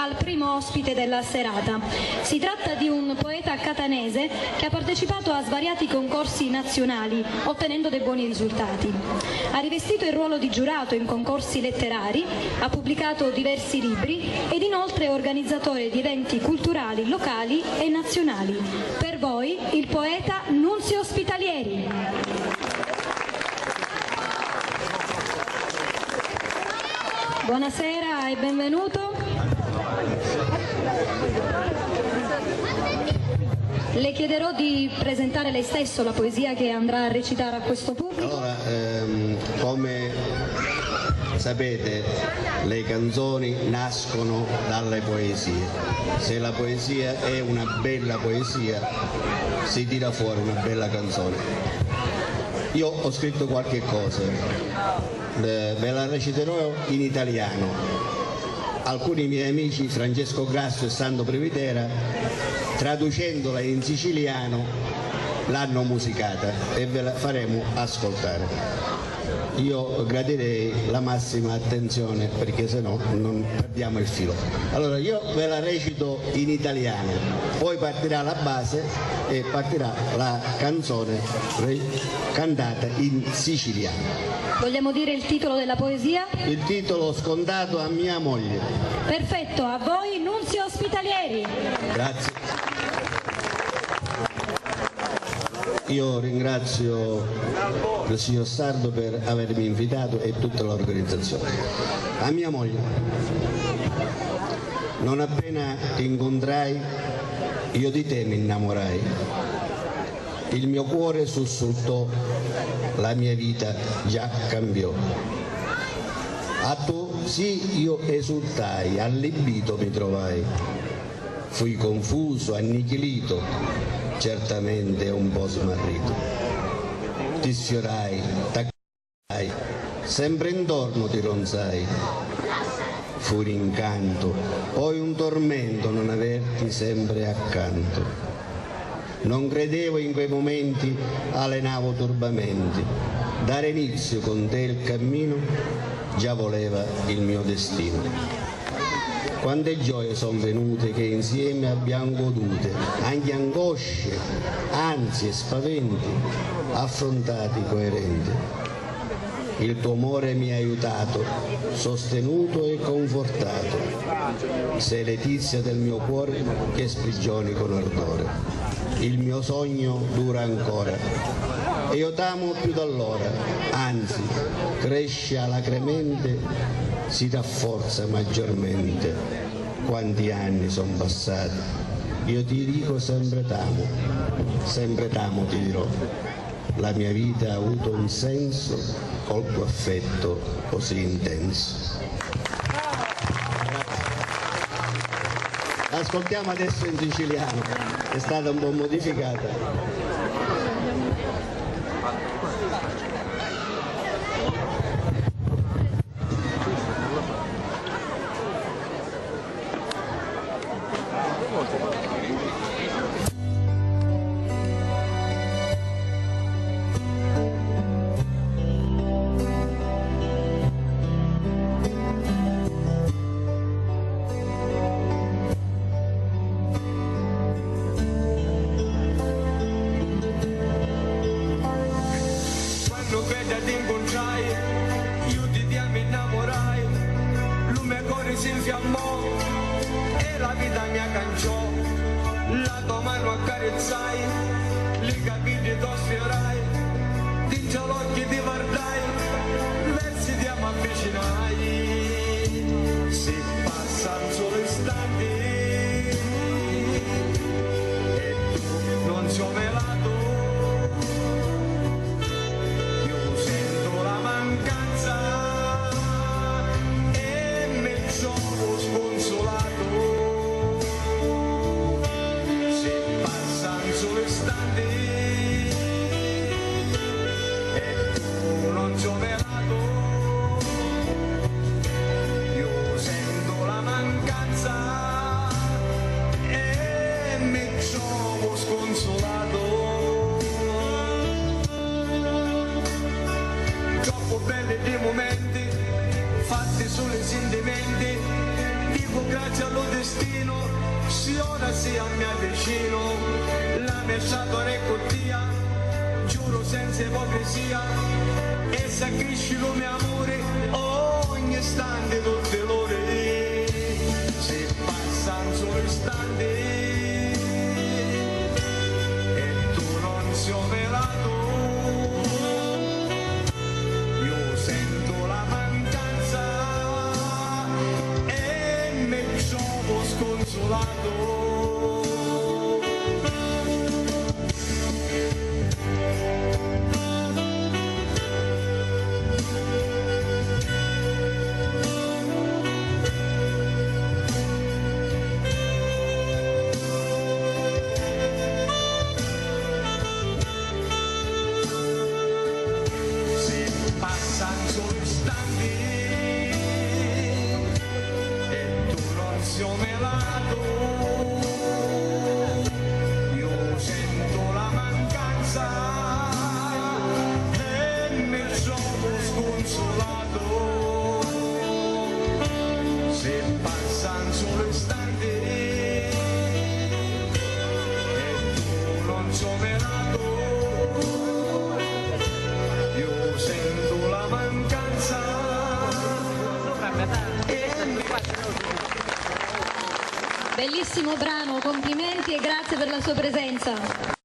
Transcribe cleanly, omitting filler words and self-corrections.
al primo ospite della serata. Si tratta di un poeta catanese che ha partecipato a svariati concorsi nazionali, ottenendo dei buoni risultati. Ha rivestito il ruolo di giurato in concorsi letterari, ha pubblicato diversi libri ed inoltre è organizzatore di eventi culturali locali e nazionali. Per voi il poeta Nunzio Spitalieri. Buonasera e benvenuto. Le chiederò di presentare lei stesso la poesia che andrà a recitare a questo pubblico. Allora, come sapete, le canzoni nascono dalle poesie. Se la poesia è una bella poesia, si tira fuori una bella canzone. Io ho scritto qualche cosa, ve la reciterò in italiano. Alcuni miei amici, Francesco Grasso e Sandro Previtera, traducendola in siciliano, l'hanno musicata e ve la faremo ascoltare. Io gradirei la massima attenzione perché sennò non perdiamo il filo. Allora io ve la recito in italiano, poi partirà la base e partirà la canzone cantata in siciliano. Vogliamo dire il titolo della poesia? Il titolo scontato a mia moglie. Perfetto, a voi Nunzio Spitalieri. Grazie. Io ringrazio il signor Sardo per avermi invitato e tutta l'organizzazione. A mia moglie, non appena ti incontrai, io di te mi innamorai. Il mio cuore sussultò, la mia vita già cambiò. A tuo sì io esultai, allibito mi trovai. Fui confuso, annichilito, certamente un po' smarrito. Ti sfiorai, t'accarezzai, sempre intorno ti ronzai. Fu un incanto, poi un tormento non averti sempre accanto. Non credevo in quei momenti, alenavo turbamenti. Dare inizio con te il cammino già voleva il mio destino. Quante gioie son venute che insieme abbiamo godute, anche angosce, ansie, spaventi, affrontati coerenti. Il tuo amore mi ha aiutato, sostenuto e confortato. Sei letizia del mio cuore che sprigioni con ardore. Il mio sogno dura ancora e io t'amo più d'allora, anzi, cresce alacremente, si rafforza maggiormente. Quanti anni sono passati, io ti dico sempre t'amo ti dirò. La mia vita ha avuto un senso col tuo affetto così intenso. Ascoltiamo adesso in siciliano, è stata un po' modificata. Io sento destino, se ora sia mi avvicino, la mia sciatola è cortia, giuro senza ipocrisia, e s'accresce il mio amore, ogni istante tutte l'ore, se passa un solo istante, e tu non sei velato, io sento la mancanza, e mi trovo sconsolato. Passano solo istanti e tu non sei melato, io sento la mancanza e mi trovo sconsolato, se passano solo istanti e tu non sei melato, io sento la mancanza e mi Bellissimo brano, complimenti e grazie per la sua presenza.